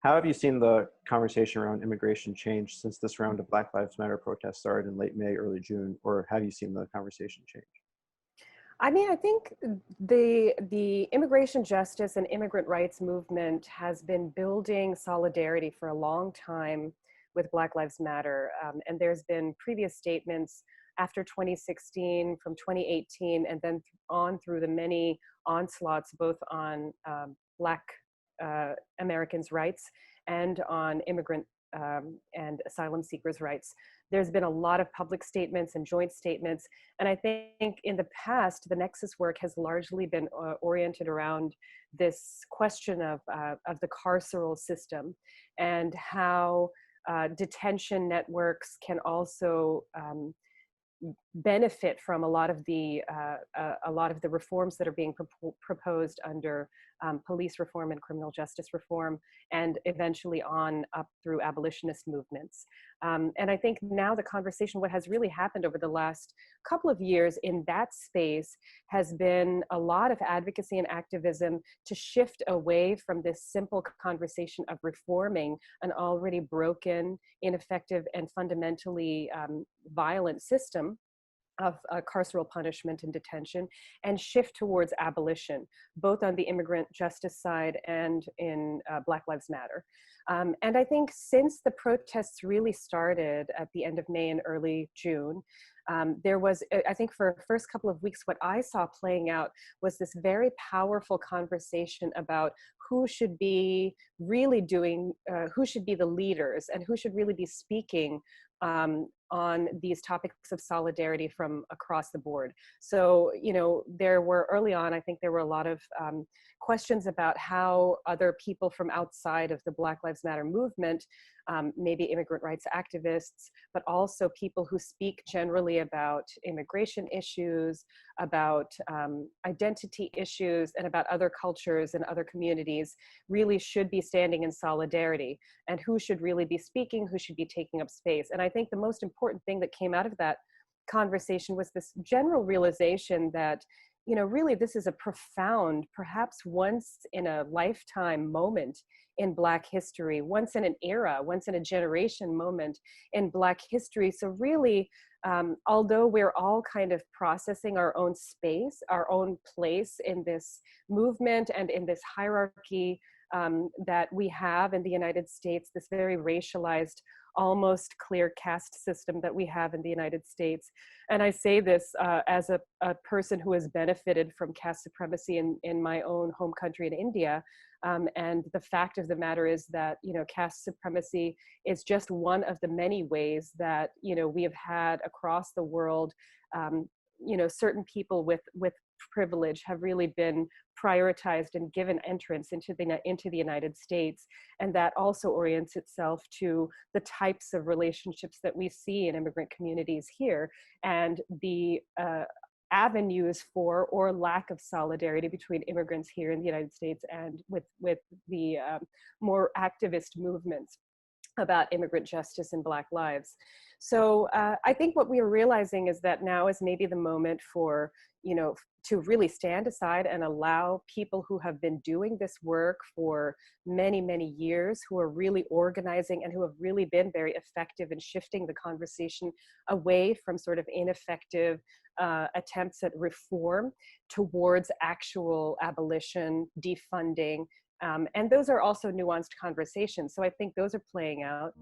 How have you seen the conversation around immigration change since this round of Black Lives Matter protests started in late May, early June, or have you seen the conversation change? I mean, I think the immigration justice and immigrant rights movement has been building solidarity for a long time with Black Lives Matter. And there's been previous statements after 2016, from 2018, and then on through the many onslaughts, both on Black Americans' rights and on immigrant and asylum seekers' rights. There's been a lot of public statements and joint statements. And I think in the past, the Nexus work has largely been oriented around this question of the carceral system and how detention networks can also benefit from a lot of the reforms that are being proposed under police reform and criminal justice reform, and eventually on up through abolitionist movements. And I think now the conversation, what has really happened over the last couple of years in that space has been a lot of advocacy and activism to shift away from this simple conversation of reforming an already broken, ineffective, and fundamentally violent system of carceral punishment and detention, and shift towards abolition, both on the immigrant justice side and in Black Lives Matter. And I think since the protests really started at the end of May and early June, there was, I think for the first couple of weeks, what I saw playing out was this very powerful conversation about who should be really doing, who should be the leaders and who should really be speaking on these topics of solidarity from across the board. So, you know, there were early on, I think there were a lot of questions about how other people from outside of the Black Lives Matter movement, maybe immigrant rights activists, but also people who speak generally about immigration issues, about identity issues, and about other cultures and other communities, really should be standing in solidarity, and who should really be speaking, who should be taking up space. And I think the most important thing that came out of that conversation was this general realization that, you know, really this is a profound, perhaps once in a lifetime moment in Black history, once in an era, once in a generation moment in Black history. So really, although we're all kind of processing our own space, our own place in this movement and in this hierarchy that we have in the United States, this very racialized, almost clear caste system that we have in the United States. And I say this as a person who has benefited from caste supremacy in my own home country in India. And the fact of the matter is that, you know, caste supremacy is just one of the many ways that, you know, we have had across the world, you know, certain people with privilege have really been prioritized and given entrance into the United States. And that also orients itself to the types of relationships that we see in immigrant communities here, and the avenues for or lack of solidarity between immigrants here in the United States and with the more activist movements about immigrant justice and Black lives. So I think what we are realizing is that now is maybe the moment for, you know, to really stand aside and allow people who have been doing this work for many, many years, who are really organizing and who have really been very effective in shifting the conversation away from sort of ineffective attempts at reform towards actual abolition, defunding. And those are also nuanced conversations. So I think those are playing out.